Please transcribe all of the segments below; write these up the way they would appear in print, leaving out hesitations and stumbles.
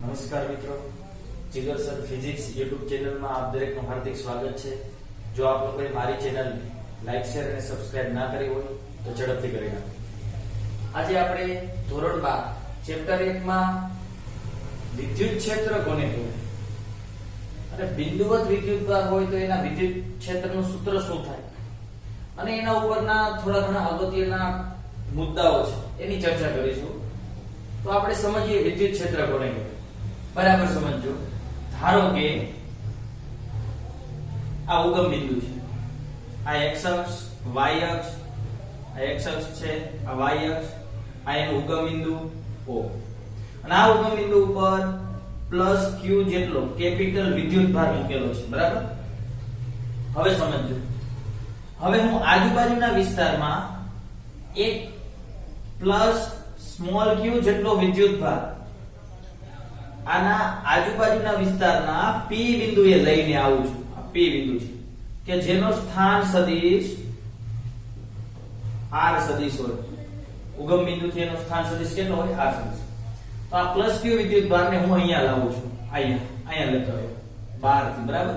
નમસ્કાર મિત્રો, જીગર sir physics YouTube ચેનલમાં આપ દરેકનું હાર્દિક સ્વાગત છે। જો આપ લોકોએ મારી ચેનલ લાઈક શેર અને સબસ્ક્રાઇબ ના કરી હોય તો ઝડપથી કરી નાખો। આજે આપણે ધોરણ 12 ચેપ્ટર 1 માં વિદ્યુત ક્ષેત્ર કોને કહેવાય અને બિંદુવત વિદ્યુતભાર હોય તો એના વિદ્યુત ક્ષેત્રનું સૂત્ર શું થાય અને એના ઉપરના થોડા ઘણા અગત્યના મુદ્દાઓ છે એની ચર્ચા કરીશું। તો આપણે સમજીએ વિદ્યુત ક્ષેત્ર કોને કહેવાય। બરાબર સમજો। ધારો કે આ ઉગમ બિંદુ છે, આ x અક્ષ, y અક્ષ, આ x અક્ષ છે, આ y અક્ષ, આ એનું ઉગમ બિંદુ O અને આ ઉગમ બિંદુ ઉપર પ્લસ q જેટલો કેપિટલ વિદ્યુતભાર મૂકેલો છે। બરાબર। હવે સમજો, હવે હું આજુબાજુના વિસ્તારમાં એક પ્લસ સ્મોલ q જેટલો વિદ્યુતભાર આના આજુબાજુના વિસ્તારના p બિંદુએ લઈને આવું છું। આ p બિંદુ છે કે જેનો સ્થાન સદિશ r સદિશ હોય। ઉગમ બિંદુથી એનો સ્થાન સદિશ કેટલો હોય? r સદિશ। તો આ પ્લસ q વિદ્યુતભારને હું અહીંયા લાવું છું, અહીંયા લેતો આવ્યો 12 થી। બરાબર,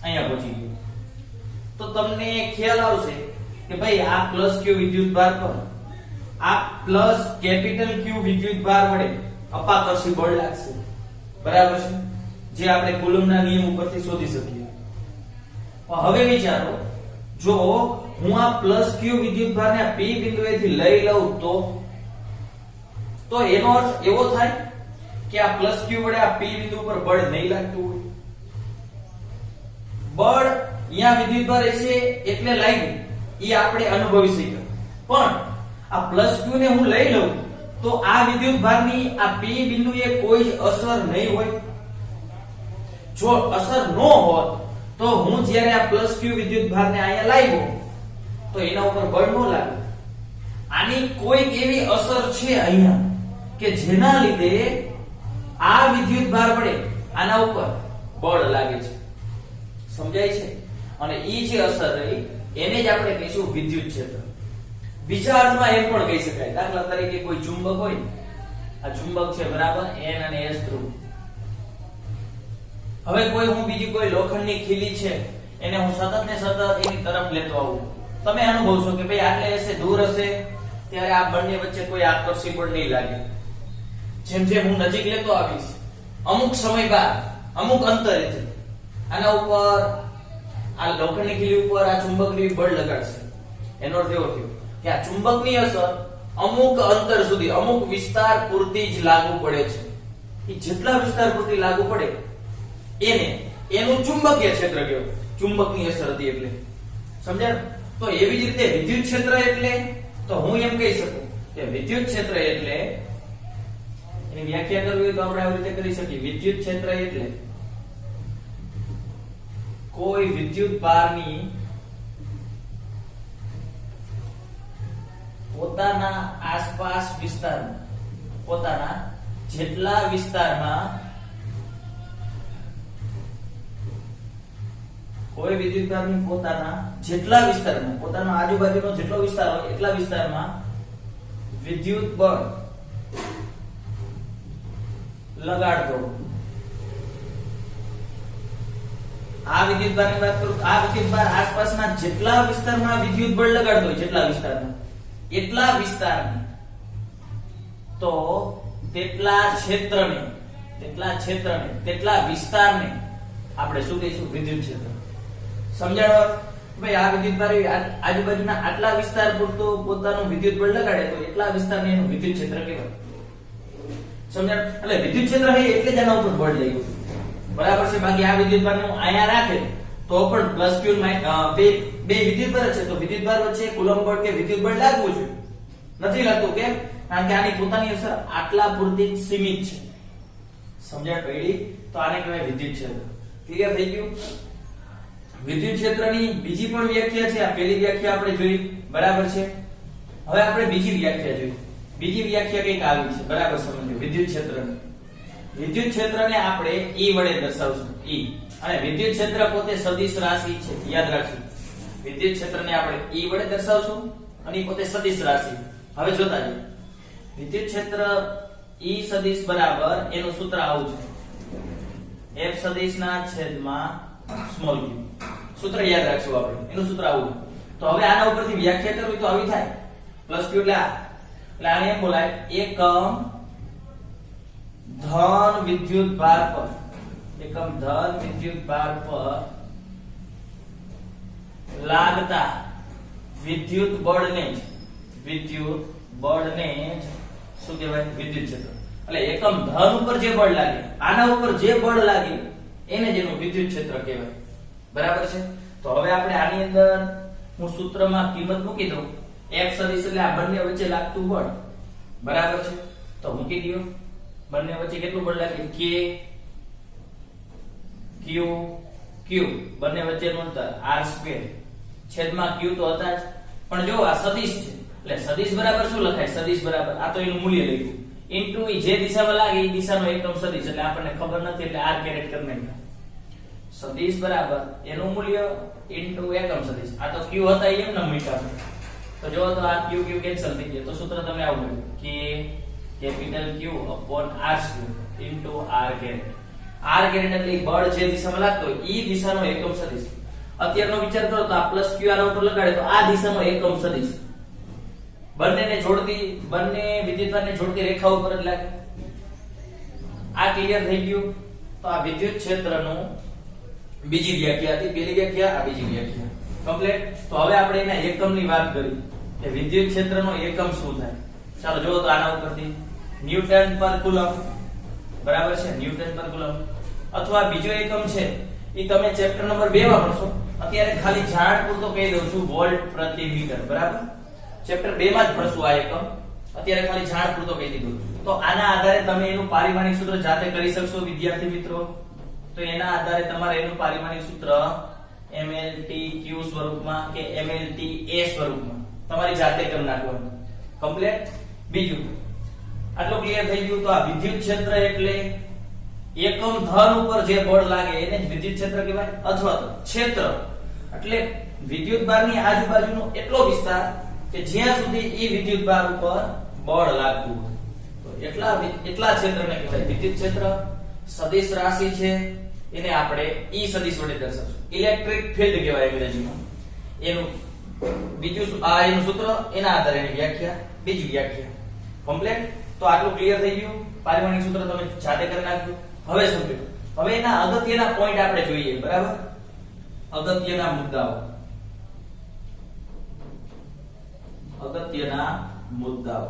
અહીંયા પહોંચી ગયો તો તમને ખ્યાલ આવશે કે ભાઈ આ પ્લસ q વિદ્યુતભાર પર આ પ્લસ કેપિટલ q વિદ્યુતભાર વડે અપાકર્ષી બળ લાગશે। બરાબર છે, જે આપણે કુલમ્બના નિયમ ઉપરથી શોધી શકીએ। હવે વિચારો, જો હું આ પ્લસ q વિદ્યુતભારને આ p બિંદુએથી લઈ લઉં તો એનો અર્થ એવો થાય કે આ પ્લસ q વડે આ p બિંદુ પર બળ નહીં લાગતું હોય। બળ અહીંયા વિદ્યુતભાર હશે એટલે લાગ્યું, એ આપણે અનુભવી શક્યા, પણ આ પ્લસ q ને હું લઈ લઉં તો આ વિદ્યુતભારની આ p બિંદુએ કોઈ અસર નહીં હોય। જો અસર ન હોત તો હું જ્યારે આ પ્લસ q વિદ્યુતભારને અહીંયા લાવ્યો તો એના ઉપર બળ ન લાગે। આની કોઈક એવી અસર છે અહીંયા કે જેના લીધે આ વિદ્યુતભાર વડે આના ઉપર બળ લાગે છે। સમજાય છે? અને ઈ જે અસર રહી એને જ આપણે કહીશું વિદ્યુત ક્ષેત્ર। બીજા અર્થમાં એમ પણ કહી શકાય, દાખલા તરીકે કોઈ ચુંબક હોય, આ ચુંબક છે, બરાબર, n અને s ધ્રુવ। હવે કોઈ હું બીજી કોઈ લોખંડની ખીલી છે એને હું સતત ને સતત એની તરફ લેતો આવું, તમે અનુભવશો કે ભાઈ આટલે હશે દૂર હશે ત્યારે આ બંને વચ્ચે કોઈ આકર્ષી બળ નહીં લાગે। જેમ જેમ હું નજીક લેતો આવીશ અમુક સમય બાદ અમુક અંતરેથી આના ઉપર આ લોખંડની ખીલી ઉપર આ ચુંબકની બળ લગાડશે। એનો અર્થ એવો થયો કે આ ચુંબકની અસર અમુક અંતર સુધી અમુક વિસ્તાર પૂરતી જ લાગુ પડે છે। એ જેટલા વિસ્તાર પૂરતી લાગુ પડે એને એનું ચુંબકીય ક્ષેત્ર કહેવાય। ચુંબકની અસર હતી એટલે, સમજ્યા? તો એવી જ રીતે વિદ્યુત ક્ષેત્ર એટલે તો હું એમ કહી શકું કે વિદ્યુત ક્ષેત્ર એટલે એની વ્યાખ્યા કરવી હોય તો આપણે આવી રીતે કરી શકીએ। વિદ્યુત ક્ષેત્ર એટલે કોઈ વિદ્યુત ભારની પોતાના આસપાસ વિસ્તારમાં, પોતાના જેટલા વિસ્તારમાં કોઈ વિદ્યુતભારની પોતાના જેટલા વિસ્તારમાં, પોતાનો આજુબાજુનો જેટલો વિસ્તાર હોય એટલા વિસ્તારમાં વિદ્યુત બળ લગાડતો। આ વિદ્યુતભારની વાત કરું તો આ વિદ્યુતભાર આસપાસના જેટલા વિસ્તારમાં વિદ્યુત બળ લગાડતો હોય, જેટલા વિસ્તારમાં, એટલા વિસ્તારને તો તેટલા ક્ષેત્રને તેટલા વિસ્તારને આપણે શું કહીશું? વિદ્યુત ક્ષેત્ર। સમજાણો? ભાઈ આ વિદ્યુતભાર આજુબાજુના આટલા વિસ્તાર પૂરતો પોતાનું વિદ્યુત બળ લગાડે તો એટલા વિસ્તારને એનું વિદ્યુત ક્ષેત્ર કહેવાય। સમજાણો? એટલે વિદ્યુત ક્ષેત્ર છે એટલે જ આના ઉપર બળ લાગ્યું, બરાબર છે। બાકી આ વિદ્યુતભારને હું અહીંયા રાખે તો પણ પ્લસ q બે વિદ્યુતભાર છે તો વિદ્યુતભાર વચ્ચે કુલમ્બ બળ કે વિદ્યુત બળ લાગવું જોઈએ, નથી લાગતું। કેમ? કારણ કે આની પોતાની અસર આટલા પૂરતી સીમિત છે। સમજાય પડી? તો આને કહેવાય વિદ્યુત ક્ષેત્ર। ક્લિયર થઈ ગયું? વિદ્યુત ક્ષેત્રની બીજી પણ વ્યાખ્યા છે, આ પહેલી વ્યાખ્યા આપણે જોઈ, બરાબર છે। હવે આપણે બીજી વ્યાખ્યા જોઈ। બીજી વ્યાખ્યા કઈક આવી છે, બરાબર સમજો વિદ્યુત ક્ષેત્રની। વિદ્યુત ક્ષેત્રને આપણે E વડે દર્શાવશું, E, અને વિદ્યુત ક્ષેત્ર પોતે સદિશ રાશિ છે, યાદ રાખજો। વિદ્યુત ક્ષેત્રને આપણે E વડે દર્શાવશું અને પોતે સદિશ રાશિ। હવે જોતા જઈએ, વિદ્યુત ક્ષેત્ર E સદિશ બરાબર એનું સૂત્ર આવું છે, F સદિશ ના છેદમાં સ્મોલ q. સૂત્ર યાદ રાખશું આપણે, એનું સૂત્ર આવું. તો હવે આના ઉપરથી વ્યાખ્યા કરવી તો આવી થાય, પ્લસ q એટલે આને એમ બોલાય એકમ ધન વિદ્યુત ભાર પર, એકમ ધન વિદ્યુત ભાર પર લાગતા વિદ્યુત બળને જ શું કહેવાય? વિદ્યુત ક્ષેત્ર. એટલે એકમ ધન ઉપર જે બળ લાગે, આના ઉપર જે બળ લાગે એને જ એનું વિદ્યુત ક્ષેત્ર કહેવાય. બરાબર છે? તો હવે આપણે આની અંદર હું સૂત્રમાં કિંમત મૂકી દઉં. F સદિશ એટલે આ બંને વચ્ચે લાગતું બળ. બરાબર છે? તો મૂકી દો. બંને વચ્ચે કેટલું બળ લાગે? K Q Q, બંને વચ્ચેનું અંતર r2 છેદમાં q તો હતા જ, પણ જો આ સદિશ છે એટલે સદિશ બરાબર શું લખાય? સદિશ બરાબર આ તો એનું મૂલ્ય લખ્યું ઇન્ટુ એ જે દિશામાં લાગે એ દિશાનો એકમ સદિશ, એટલે આપણને ખબર નથી એટલે r કેરેટ કરી નાખ્યા. સદિશ બરાબર એનું મૂલ્ય ઇન્ટુ એકમ સદિશ. આ તો q હતા એમ ન મૂક્યા, તો જો તો આ q કેન્સલ થઈ જાય, તો સૂત્ર તમને આવું મળ્યું કે capital Q upon r2 into r caret. r caret એટલે બળ જે દિશામાં લાગતો હોય એ દિશાનો એકમ સદિશ. અત્યારનો વિચાર કરો તો આ પ્લસ q આના ઉપર લગાડે તો આ દિશાનો એકમ સદિશ બંનેને જોડતી, બંને વિદ્યુતભારને જોડતી રેખા ઉપર જ લાગે. આ ક્લિયર થઈ ગયું. તો આ વિદ્યુત ક્ષેત્રનું બીજી વ્યાખ્યા હતી, પહેલી વ્યાખ્યા, આ બીજી વ્યાખ્યા કમ્પ્લીટ. તો હવે આપણે એના એકમની વાત કરી કે વિદ્યુત ક્ષેત્રનો એકમ શું થાય. ચાલો જોવો તો આના ઉપરથી ન્યૂટન પર કુલમ. બરાબર છે? ન્યૂટન પર કુલમ. અથવા બીજો એકમ છે એ તમે ચેપ્ટર નંબર 2 માં ભણશો. અત્યારે ખાલી જાણ પૂરતો કહી દઉં છું, વોલ્ટ પ્રતિ મીટર. બરાબર? ચેપ્ટર 2 માં જ ભણશું આ એકમ, અત્યારે ખાલી જાણ પૂરતો કહી દીધું. તો આના આધારે તમે એનું પારિમાણિક સૂત્ર જાતે કરી શકશો વિદ્યાર્થી મિત્રો. તો એના આધારે તમારે એનું પારિમાણિક સૂત્ર mLT/Q સ્વરૂપમાં કે mLT/A સ્વરૂપમાં તમારી જાતે કરી નાખવાનું. કમ્પ્લીટ. બીજું આટલું ક્લિયર થઈ ગયું. તો આ વિદ્યુત ક્ષેત્ર એટલે એકમ ધન ઉપર જે બળ લાગે એને જ વિદ્યુત ક્ષેત્ર કહેવાય. અથવા તો ક્ષેત્ર એટલે વિદ્યુત ભારની આજુબાજુનો એટલો વિસ્તાર કે જ્યાં સુધી એ વિદ્યુત ભાર ઉપર બળ લાગતું હોય તો એટલા ક્ષેત્રને કહેવાય વિદ્યુત ક્ષેત્ર. સદિશ રાશિ છે એને આપણે E સદિશ વડે દર્શાવશું. ઇલેક્ટ્રિક ફીલ્ડ કહેવાય અંગ્રેજીમાં. એનું બીજું એનું સૂત્ર, એના આધારે એની વ્યાખ્યા, બીજી વ્યાખ્યા. કમ્પ્લીટ. તો આટલું ક્લિયર થઈ ગયું. પારિમાણિક સૂત્ર તમે જાતે કરી નાખજો. હવે સમજો. હવે એના અગત્યના પોઈન્ટ આપણે જોઈએ. બરાબર? અગત્યના મુદ્દાઓ. અગત્યના મુદ્દાઓ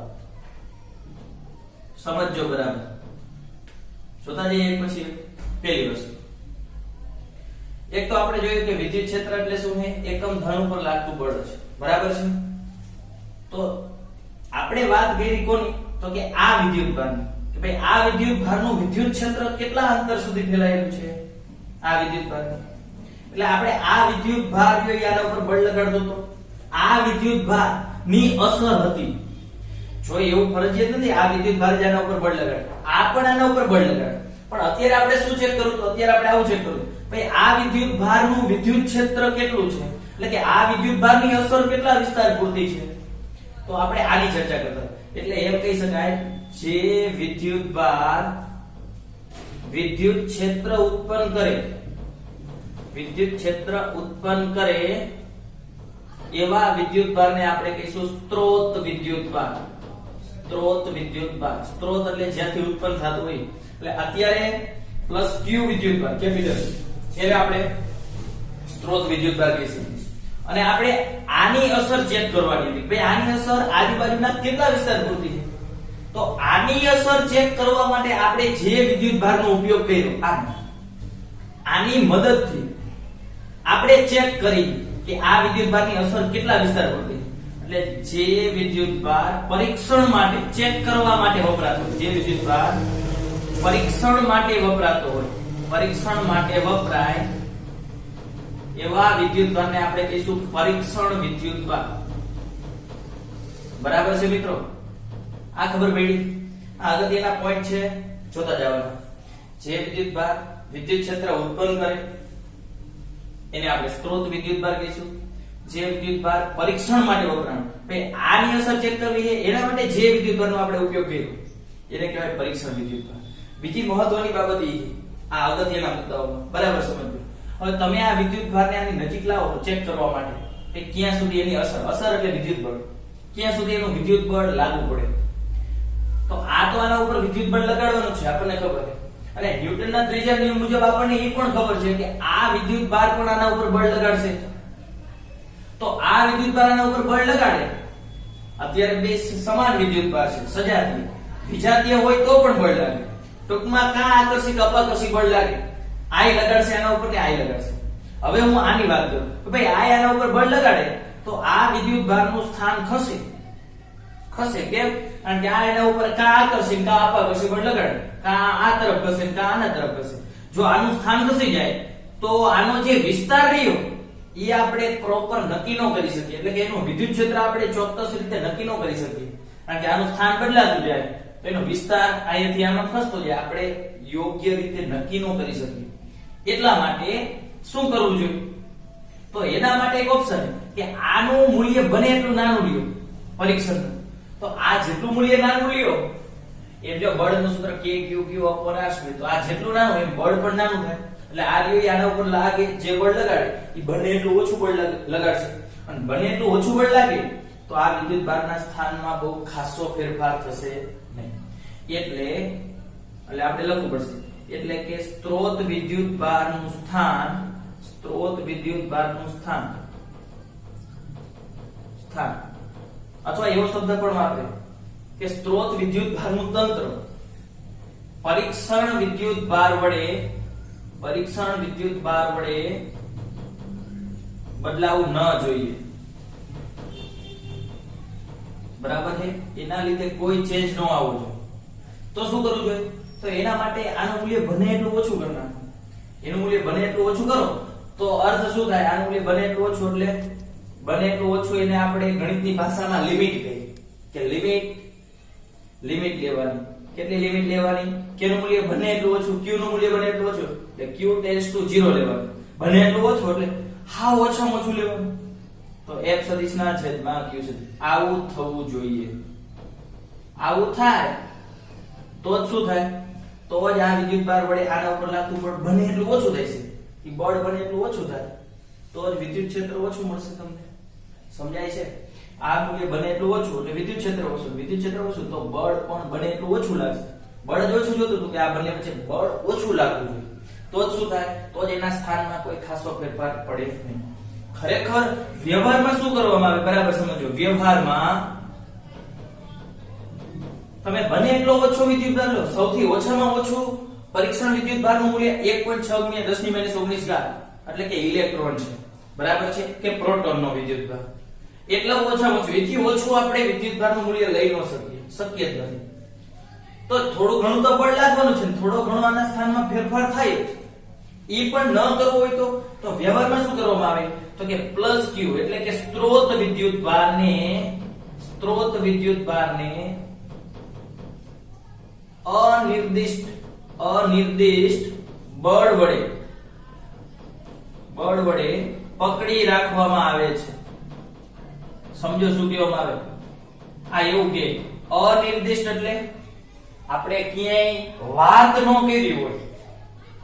સમજો. બરાબર? જોતા જઈએ એક પછી પહેલી વસ્તુ. એક તો આપણે જોયું કે વિદ્યુત ક્ષેત્ર એટલે શું છે? એકમ ધન ઉપર લાગતું બળ છે. બરાબર છે? તો આપણે વાત કરી કોની? તો કે આ વિદ્યુત ભારની, કે ભાઈ આ વિદ્યુત ભારનું વિદ્યુત ક્ષેત્ર કેટલા અંતર સુધી ફેલાયેલું છે? આ વિદ્યુત ભારનું. એટલે આપણે આ વિદ્યુત ભાર જો આના ઉપર બળ લગાડતો તો આ વિદ્યુત ભાર ની અસર હતી. જો એવું ફરજિયાત નથી આ વિદ્યુત ભાર જ આના ઉપર બળ લગાડે, આ પણ આના ઉપર બળ લગાડે. પણ અત્યારે આપણે શું ચેક કરું? તો અત્યારે આપણે આવું ચેક કરું, ભાઈ આ વિદ્યુત ભારનું વિદ્યુત ક્ષેત્ર કેટલું છે, એટલે કે આ વિદ્યુત ભારની અસર કેટલા વિસ્તાર પૂરતી છે. તો આપણે આની ચર્ચા કરતા. એટલે એમ કહી શકાય જે વિદ્યુત ભાર વિદ્યુત ક્ષેત્ર ઉત્પન્ન કરે, વિદ્યુત ક્ષેત્ર ઉત્પન્ન કરે એવા વિદ્યુત ભારને આપણે કહીશું સ્ત્રોત વિદ્યુત ભાર. સ્ત્રોત વિદ્યુત ભાર. સ્ત્રોત એટલે જ્યાંથી ઉત્પન્ન થતું હોય. એટલે અત્યારે પ્લસ q વિદ્યુત ભાર કેપિટલ એને આપણે સ્ત્રોત વિદ્યુત ભાર કહીશું. અને આપણે આની અસર ચેક કરવાની હતી. ભાઈ આની અસર આજુબાજુના કેટલા વિસ્તાર પૂરતી છે? તો આની અસર ચેક કરવા માટે આપણે જે વિદ્યુત ભારનો ઉપયોગ કર્યો આની મદદથી આપણે ચેક કરી કે આ વિદ્યુત ભારની અસર કેટલા વિસ્તાર પૂરતી છે. એટલે જે વિદ્યુત ભાર પરીક્ષણ માટે ચેક કરવા માટે વપરાતો હોય, જે વિદ્યુત ભાર પરીક્ષણ માટે વપરાતો હોય, પરીક્ષણ માટે વપરાય એવા વિદ્યુત ભારને આપણે કહીશું પરીક્ષણ વિદ્યુત ભાર. બરાબર છે મિત્રો? આ ખબર પડી? આ અગત્યના પોઈન્ટ છે, જોતા જવાના. જે વિદ્યુત ભાર વિદ્યુત ક્ષેત્ર ઉત્પન્ન કરે એને આપણે સ્ત્રોત વિદ્યુત ભાર કહીશું. જે વિદ્યુત ભાર પરીક્ષણ માટે વપરાય, ભાઈ આની અસર ચેક કરવી છે એના માટે જે વિદ્યુત ભારનો આપણે ઉપયોગ કર્યો એને કહેવાય પરીક્ષણ વિદ્યુતભાર. બીજી મહત્વની બાબત એ આ અગત્યના મુદ્દાઓમાં બરાબર સમજો. હવે તમે આ વિદ્યુતભારને આની નજીક લાવો ચેક કરવા માટે કે ક્યાં સુધી એની અસર એટલે વિદ્યુત બળ, ક્યાં સુધી એનું વિદ્યુત બળ લાગુ પડે. તો આ તો આના ઉપર વિદ્યુત બળ લગાડવાનું છે આપણને ખબર છે, અને ન્યૂટનના ત્રીજા નિયમ મુજબ આપણને એ પણ ખબર છે કે આ વિદ્યુત ભાર પણ આના ઉપર બળ લગાડશે. તો આ વિદ્યુત ભાર આના ઉપર બળ લગાડે, અત્યારે બે સમાન વિદ્યુત ભાર છે, સજાતીય વિજાતીય હોય તો પણ બળ લાગે. ટૂંકમાં કા આકર્ષિક અપાકર્ષિક બળ લાગે, આય લગાડશે આના ઉપર કે આય લગાડશે. હવે હું આની વાત કરું કે ભાઈ આય આના ઉપર બળ લગાડે તો આ વિદ્યુત ભારનું સ્થાન ખસે. કેમ? કારણ કે આ એના ઉપર કા આકર્ષિક કા અપાકર્ષિક બળ લગાડે, કા આ તરફ ખસે કા આના તરફ ખસે. જો આનું સ્થાન ખસી જાય તો આનો જે વિસ્તાર રહ્યો એ આપણે પ્રોપર નક્કી ન કરી શકીએ, એટલે કે એનું વિદ્યુત ક્ષેત્ર આપણે ચોક્કસ રીતે નક્કી ન કરી શકીએ, કારણ કે આનું સ્થાન બદલાતું જાય તો એનો વિસ્તાર અહીંયાથી આમાં ખસતો જાય, આપણે યોગ્ય રીતે નક્કી ન કરી શકીએ. એટલા માટે શું કરવું જોઈએ? તો એના માટે એક ઓપ્શન કે આનું મૂલ્ય બને એટલું નાનું લ્યો પરીક્ષણ. તો આ જેટલું મૂલ્ય નાનું લ્યો એમ, જો બળનું સૂત્ર k q q r square, તો આ જેટલું નાનું એમ બળ પણ નાનું થાય. એટલે આ રહ્યું આના ઉપર લાગે જે બળ લગાડે એ બને એટલું ઓછું બળ લગાડશે, અને બને એટલું ઓછું બળ લાગે તો આ વિદ્યુત ભારના સ્થાનમાં બહુ ખાસો ફેરફાર થશે નહીં. એટલે આપણે લખવું પડશે, એટલે કે સ્ત્રોત વિદ્યુત ભારનું સ્થાન અથવા એવો શબ્દ પણ વાપરે કે સ્ત્રોત વિદ્યુત ભારનું તંત્ર પરીક્ષણ વિદ્યુત ભાર વડે બદલાવું ન જોઈએ. બરાબર છે? એના લીધે કોઈ ચેન્જ ન આવવો જોઈએ. તો શું કરવું જોઈએ? તો એના માટે આનું મૂલ્ય બને એટલું ઓછું કરી નાખો. એનું મૂલ્ય બને એટલું ઓછું કરો તો અર્થ શું થાય? આનું મૂલ્ય બને એટલું ઓછું એટલે બને એટલું ઓછું એને આપણે ગણિતની ભાષામાં લિમિટ કહીએ કે લિમિટ લેવાની. કેટલી લિમિટ લેવાની? k નું મૂલ્ય બને એટલું ઓછું, q નું મૂલ્ય બને એટલું ઓછું એટલે q ટેન્ડ્સ ટુ 0 લેવાનું. બને એટલું ઓછું એટલે હાવ ઓછામાં ઓછું લેવાનું. તો f સદિશના છેદમાં q સદિશ. આવું થવું જોઈએ. આવું થાય તો જ શું થાય? તો જ આ વિદ્યુત ભાર વડે આના ઉપર લાગતું બળ બને એટલું ઓછું થશે. એ બળ બને એટલું ઓછું થાય તો જ વિદ્યુત ક્ષેત્ર ઓછું મળશે. તમને સમજાય છે? આ મૂલ્ય બને એટલું ઓછું એટલે વિદ્યુત ક્ષેત્ર ઓછું તો બળ પણ બને એટલું ઓછું લાગશે. બળ જ ઓછું જોતું હતું કે આ બંને વચ્ચે બળ ઓછું લાગવું જોઈએ તો જ શું થાય? તો જ એના સ્થાનમાં કોઈ ખાસો ફેરફાર પડે નહીં. ખરેખર વ્યવહારમાં શું કરવામાં આવે બરાબર સમજો. વ્યવહારમાં તમે બને એટલો ઓછો વિદ્યુત ભાર લો. સૌથી ઓછામાં ઓછું પરીક્ષણ વિદ્યુત ભારનું મૂલ્ય 1.6 × 10⁻19 ઘાત એટલે કે ઇલેક્ટ્રોન છે. બરાબર છે? કે પ્રોટોનનો વિદ્યુત ભાર. એટલો ઓછામાં ઓછું, એથી ઓછું આપણે વિદ્યુત ભારનું મૂલ્ય લઈ ન શકીએ, શક્ય જ નથી. તો થોડું ઘણું તો બળ લાગવાનું છે, થોડો ઘણો આના સ્થાનમાં ફેરફાર થાય જ. ઈ પણ ન કરવો હોય તો વ્યવહારમાં શું કરવામાં આવે? તો કે +q એટલે કે સ્ત્રોત વિદ્યુત ભારને અનિર્દિષ્ટ બળ વડે પકડી રાખવામાં આવે છે. સમજો શું કહેવામાં આવે? આ એવું કે અનિર્દિષ્ટ એટલે આપણે ક્યાંય વાત ન કરી હોય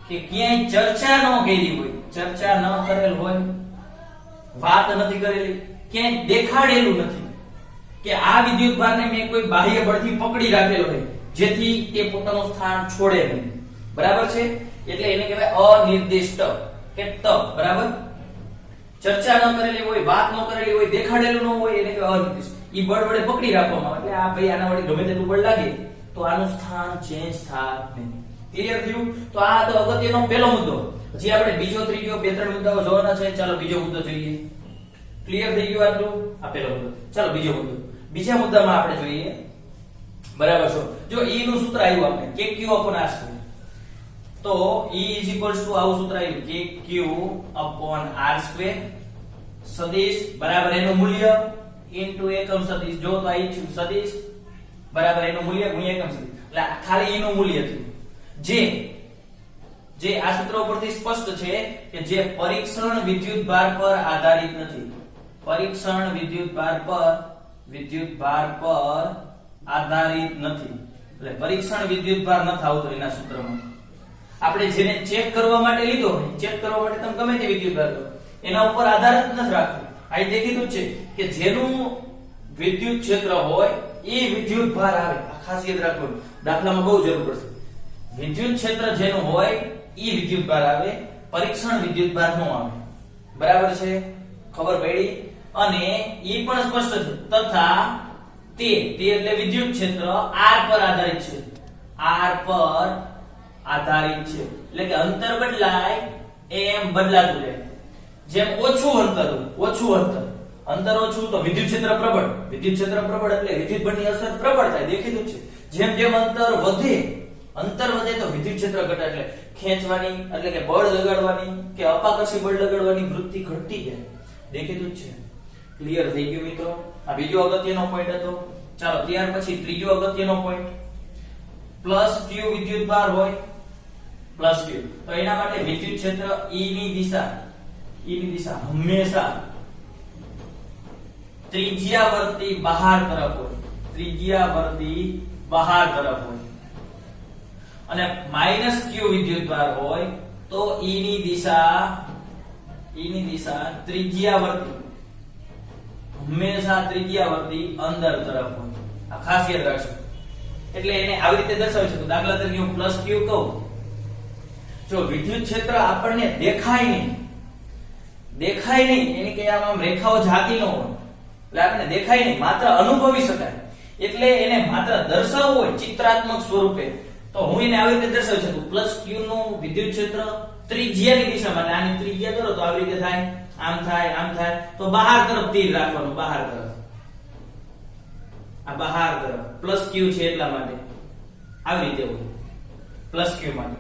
કે ક્યાંય ચર્ચા ન કરી હોય, ચર્ચા ન કરેલ હોય, વાત નથી કરેલી, ક્યાંય દેખાડેલું નથી કે આ વિદ્યુત ભારને મેં કોઈ બાહ્ય બળથી પકડી રાખેલો હોય જેથી તે પોતાનું સ્થાન છોડે નહીં. બરાબર છે? એટલે એને કહેવાય અનિર્દિષ્ટ કે ત. બરાબર? ચર્ચા ન કરેલી હોય, વાત ન કરેલી હોય, દેખાડેલું ન હોય એને કહેવાય અનિર્દિષ્ટ. ઈ બળ વડે પકડી રાખવામાં આવે એટલે આ ભાઈ આના વડે ગમે તેટલું બળ લાગે તો આનું સ્થાન ચેન્જ થાય નહીં. ક્લિયર થયું? તો આ તો અગત્યનો પહેલો મુદ્દો. પછી આપણે બીજો, ત્રીજો, બે ત્રણ મુદ્દાઓ જોવાના છે. ચાલો બીજો મુદ્દો જોઈએ. ક્લિયર થઈ ગયું આટલું? આ પહેલો મુદ્દો. ચાલો બીજો મુદ્દો. બીજા મુદ્દામાં આપણે જોઈએ. બરાબર છે? જો E નું સૂત્ર આવ્યું આપણે kq/r². તો E આવું સૂત્ર આવ્યું kq/r² સદિશ બરાબર એનું મૂલ્ય ઇન્ટુ એકમ સદિશ. જો તો આ સદિશ બરાબર એનું મૂલ્ય ગુણ્યા એકમ સદિશ. એટલે ખાલી E નું મૂલ્ય થયું જે આ સૂત્ર ઉપરથી સ્પષ્ટ છે કે જે પરીક્ષણ વિદ્યુત ભાર પર આધારિત નથી. પરીક્ષણ વિદ્યુત ભાર પર આધારિત નથી. એટલે પરીક્ષણ વિદ્યુતભાર નથી આવતો એના સૂત્રમાં. આપણે જેને ચેક કરવા માટે લીધો હોય, ચેક કરવા માટે તમે ગમે તે વિદ્યુતભાર લો, એના ઉપર આધાર જ નથી રાખવો. આ દેખીતું છે કે જેનું વિદ્યુત ક્ષેત્ર હોય એ વિદ્યુતભાર આવે. આ ખાસ યાદ રાખવાનું, દાખલામાં બહુ જરૂર પડશે. વિદ્યુત ક્ષેત્ર જેનું હોય એ વિદ્યુતભાર આવે, પરીક્ષણ વિદ્યુતભાર નો આવે. બરાબર છે? ખબર પડી? અને ઈ પણ સ્પષ્ટ છે. તથા તે એટલે વિદ્યુત ક્ષેત્ર r પર આધારિત છે. r પર આધારિત છે એટલે કે અંતર બદલાય એમ બદલાતું રહે. જેમ ઓછું અંતર હોય, અંતર ઓછું તો વિદ્યુત ક્ષેત્ર પ્રબળ. વિદ્યુત ક્ષેત્ર પ્રબળ એટલે વિદ્યુત બળની અસર પ્રબળ થાય, દેખીતું છે. જેમ જેમ અંતર વધે તો વિદ્યુત ક્ષેત્ર ઘટે એટલે ખેંચવાની એટલે કે બળ લગાડવાની કે અપાકર્ષી બળ લગાડવાની વૃત્તિ ઘટતી જાય, દેખીતું છે. ક્લિયર થઈ ગયું મિત્રો? આ બીજો અગત્યનો પોઈન્ટ હતો. ચાલો ત્યાર પછી ત્રીજો અગત્યનો પોઈન્ટ, પ્લસ q વિદ્યુતભાર હોય, પ્લસ q તો એના માટે વિદ્યુત ક્ષેત્ર E ની દિશા હંમેશા ત્રિજ્યાવર્તી બહાર તરફ હોય. અને માઈનસ q વિદ્યુતભાર હોય તો E ની દિશા ત્રિજ્યાવર્તી હંમેશા ત્રિજ્યાવર્તી અંદર તરફ હોય. આ ખાસ યાદ રાખજો. એટલે એને આવી રીતે દર્શાવી શકો. દાખલા તરીકે હું પ્લસ q કહું, જો વિદ્યુત ક્ષેત્ર આપણને દેખાય નહીં એની કે આમ રેખાઓ જાતી ન હોય એટલે આપણને દેખાય નહીં, માત્ર અનુભવી શકાય. એટલે એને માત્ર દર્શાવવું હોય ચિત્રાત્મક સ્વરૂપે તો હું એને આવી રીતે દર્શાવી શકું. પ્લસ q નું વિદ્યુત ક્ષેત્ર ત્રિજ્યાની દિશામાં, આની ત્રિજ્યા કરો તો આવી રીતે થાય, આમ થાય તો બહાર તરફ તીર રાખવાનું, બહાર તરફ. આ બહાર તરફ પ્લસ q છે એટલા માટે આવી રીતે હોય પ્લસ q માટે.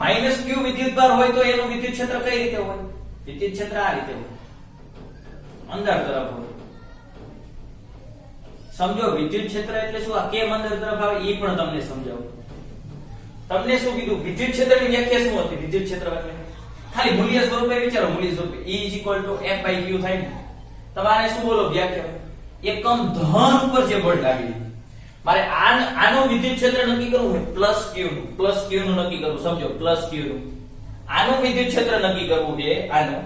માઈનસ q વિદ્યુતભાર હોય તો એનું વિદ્યુત ક્ષેત્ર કઈ રીતે હોય? વિદ્યુત ક્ષેત્ર આ રીતે હોય, અંદર તરફ હોય. સમજો વિદ્યુત ક્ષેત્ર એટલે શું, આ કેમ અંદર તરફ આવે એ પણ તમને સમજાવું. તમને શું કીધું? વિદ્યુત ક્ષેત્રની વ્યાખ્યા શું હતી? વિદ્યુત ક્ષેત્ર એટલે ખાલી મૂલ્ય સ્વરૂપે વિચારો, મૂલ્ય સ્વરૂપે E F/q થાય ને. તમારે શું બોલો વ્યાખ્યા? એકમ ધન ઉપર જે બળ લાગે. મારે આનું વિદ્યુત ક્ષેત્ર નક્કી કરવું હોય પ્લસ q નું નક્કી કરવું. સમજો પ્લસ q નું આનું વિદ્યુત ક્ષેત્ર નક્કી કરવું છે આનું,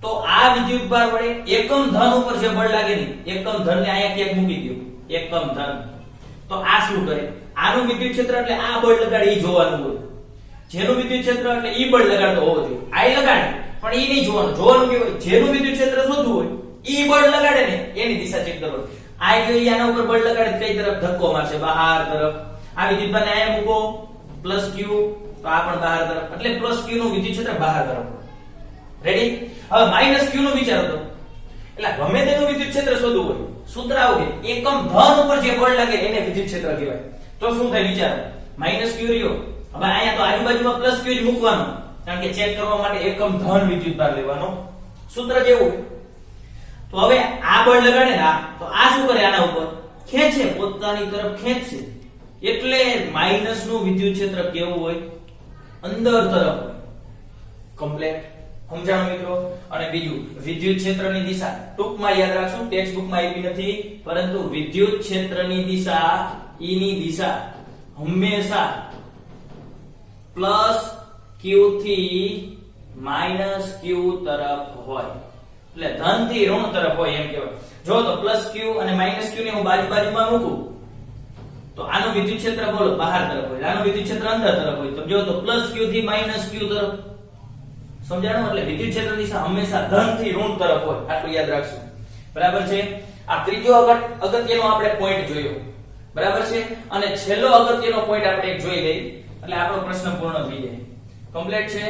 તો આ વિદ્યુતભાર વડે એકમ ધન ઉપર જે બળ લાગે ને, એકમ ધન ને અહીંયા ક્યાંક મૂકી દો, એકમ ધન. તો આ શું કરે? આનું વિદ્યુત ક્ષેત્ર એટલે આ બળ લગાડે ઈ જોવાનું હોય. જેનું વિદ્યુત ક્ષેત્ર એટલે ઈ બળ લગાડતો હોવો જોઈએ. આ લગાડે પણ ઈ નહીં જોવાનું કેવું? જેનું વિદ્યુત ક્ષેત્ર શોધવું હોય ઈ બળ લગાડે ને એની દિશા ચેક કરવાની. આ જો આના ઉપર બળ લગાડે કઈ તરફ ધક્કો મારશે? બહાર તરફ. આ વિદ્યુતભારને અહીંયા મૂકો પ્લસ q તો આ પણ બહાર તરફ, એટલે પ્લસ q નું વિદ્યુત ક્ષેત્ર બહાર તરફ. રેડી? હવે માઈનસ q નું વિચારો તો, એટલે ગમે તેનું વિદ્યુત ક્ષેત્ર શોધવું હોય સૂત્ર આવું કે એકમ ધન ઉપર જે બળ લાગે એને વિદ્યુત ક્ષેત્ર કહેવાય. તો શું થાય વિચારો? માઈનસ q રહ્યો, હવે અહીંયા તો આજુબાજુમાં પ્લસ q જ મૂકવાનું, કારણ કે ચેક કરવા માટે એકમ ધન વિદ્યુતભાર લેવાનો, સૂત્ર જેવું. તો હવે આ બળ લગાડે ને તો આ શું કરે? આના ઉપર ખેંચે, પોતાની તરફ ખેંચશે. એટલે માઈનસ નું વિદ્યુત ક્ષેત્ર કેવું હોય? અંદર તરફ હોય. કમ્પ્લીટ સમજાણો મિત્રો? અને બીજું વિદ્યુત ક્ષેત્રની દિશા ટૂંકમાં યાદ રાખશું, ટેક્સ્ટ બુકમાં આપી નથી, પરંતુ વિદ્યુત ક્ષેત્રની દિશા E ની દિશા હંમેશા પ્લસ q થી માઈનસ q તરફ હોય. એટલે ધન થી ઋણ તરફ હોય એમ કહેવાય. જો તો પ્લસ q અને માઈનસ q ને હું બાજુમાં મૂકું તો આનું વિદ્યુત ક્ષેત્ર બોલો બહાર તરફ હોય, આનું વિદ્યુત ક્ષેત્ર અંદર તરફ હોય. તો જો તો પ્લસ q થી માઈનસ q તરફ. સમજાણો? એટલે વિદ્યુત ક્ષેત્રની દિશા હંમેશા ધન થી ઋણ તરફ હોય. આટલું યાદ રાખશું. બરાબર છે? આ ત્રીજો અગત્યનો આપણે પોઈન્ટ જોયો. બરાબર છે? અને છેલ્લો અગત્યનો પોઈન્ટ આપણે એક જોઈ લઈએ એટલે આપણો પ્રશ્ન પૂર્ણ થઈ જાય. કમ્પ્લીટ છે?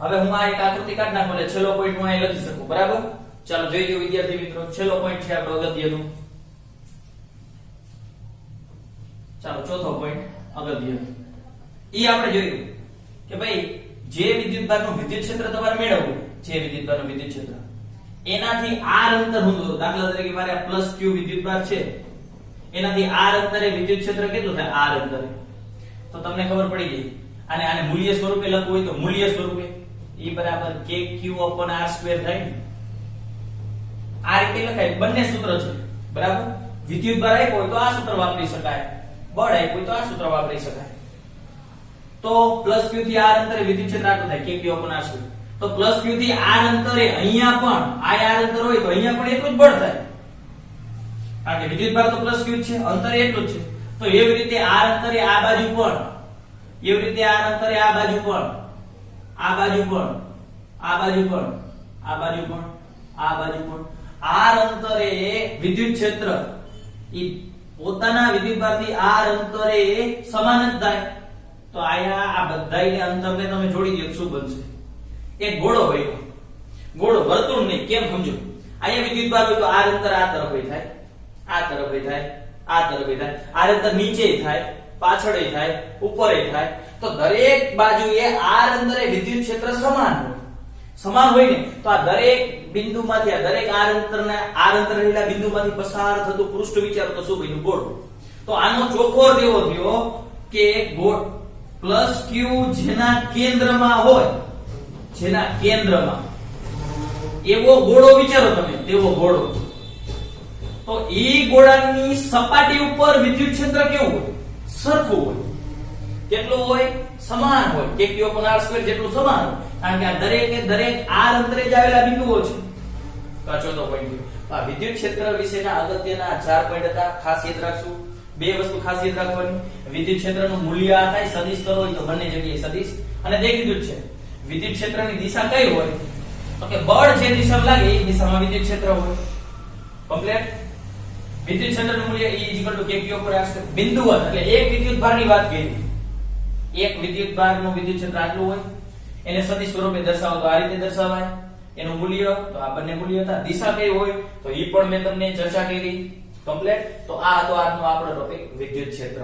હવે હું આ એક આકૃતિ કાઢ નાખું એટલે છેલ્લો પોઈન્ટ હું અહીં લખી શકું. બરાબર? ચાલો જોઈ લો વિદ્યાર્થી મિત્રો, છેલ્લો પોઈન્ટ છે આપણો અગત્યનો. ચાલો ચોથો પોઈન્ટ અગત્યનો. ઈ આપણે જોયું કે ભાઈ જે વિદ્યુતભારનું વિદ્યુત ક્ષેત્ર તમારે મેળવવું, જે વિદ્યુતભારનું વિદ્યુત ક્ષેત્ર એનાથી r અંતર હું દોરું. દાખલા તરીકે મારે આ પ્લસ q વિદ્યુતભાર છે, એનાથી r અંતરે વિદ્યુત ક્ષેત્ર કેટલું થાય? r અંતરે. તો તમને ખબર પડી ગઈ. આને મૂલ્ય સ્વરૂપે લખવું હોય તો મૂલ્ય સ્વરૂપે E બરાબર kq/r² થાય ને. આ રીતે લખાય. બંને સૂત્ર છે. બરાબર? વિદ્યુતભાર આપ્યો હોય તો આ સૂત્ર વાપરી શકાય. બળ આપ્યું તો આ સૂત્ર વાપરી શકાય. તો પ્લસ q થી r અંતરે વિદ્યુત ક્ષેત્ર આટલું થાય k q upon r square. તો પ્લસ q થી r અંતરે અહીંયા પણ આ r અંતર હોય તો અહીંયા પણ એટલું જ બળ થાય, કારણ કે વિદ્યુત ભાર તો પ્લસ q છે, અંતર એટલું જ છે. તો એવી રીતે r અંતરે આ બાજુ પણ, એવી રીતે r અંતરે આ બાજુ પણ, આ બાજુ પણ, આ બાજુ પણ, આ બાજુ પણ, આ બાજુ પણ r અંતરે વિદ્યુત ક્ષેત્ર ઈ પોતાના વિદ્યુત ભારથી r અંતરે સમાન જ થાય. તો આયા આ બધાયને અંતરને તમે જોડી દો શું બનશે? એક ગોળો હોય, ગોળો, વર્તુળ નહીં. કેમ સમજો? અહીંયા વિદ્યુત ભાર હોય તો r અંતર આ તરફે થાય, આ તરફે થાય, આ તરફે થાય, r અંતર નીચે થાય, પાછળે થાય, ઉપરે થાય. તો દરેક બાજુએ r અંતરે વિદ્યુત ક્ષેત્ર સમાન હોય. સમાન હોય ને તો આ દરેક બિંદુમાંથી, આ દરેક r અંતર રહેલા બિંદુમાંથી પસાર થતું પૃષ્ઠ વિચારો તો શું બન્યું? ગોળ. તો આનો ચોખ્ખો અર્થ એવો થયો કે ગોળ પ્લસ q જેના કેન્દ્રમાં હોય, જેના કેન્દ્રમાં એવો ગોળો વિચારો તમે, તેવો ગોળો. તો ઈ ગોળાની સપાટી ઉપર વિદ્યુત ક્ષેત્ર કેવું હોય? સરખું હોય. કેટલું હોય? સમાન હોય. k q upon r square જેટલું સમાન હોય, કારણ કે આ દરેકે દરેક r અંતરે જ આવેલા બિંદુઓ છે. તો આ ચોથો પોઈન્ટ. આ વિદ્યુત ક્ષેત્ર વિશેના અગત્યના 4 પોઈન્ટ હતા. ખાસ યાદ રાખશું. બે વસ્તુ ખાસ યાદ રાખવાની. વિદ્યુત ક્ષેત્રનું મૂલ્ય આ થાય, સદિશ કરો હોય તો બંને જગ્યાએ સદિશ. અને તે કીધું છે વિદ્યુત ક્ષેત્રની દિશા કઈ હોય? તો કે બળ જે દિશામાં લાગે એ દિશામાં વિદ્યુત ક્ષેત્ર હોય. કમ્પ્લીટ. વિદ્યુત ક્ષેત્રનું મૂલ્ય E = k q ઉપર આવશે. બિંદુવત એટલે એક વિદ્યુત ભારની વાત કરી. એક વિદ્યુત ભારનું વિદ્યુત ક્ષેત્ર આટલું હોય, એને સદિશ સ્વરૂપે દર્શાવો તો આ રીતે દર્શાવાય. એનું મૂલ્ય તો આ બંને મૂલ્ય હતા. દિશા કઈ હોય તો ઈ પણ મેં તમને ચર્ચા કરી. કમ્પ્લીટ. તો આ હતો આજનો આપણો ટોપિક વિદ્યુત ક્ષેત્ર.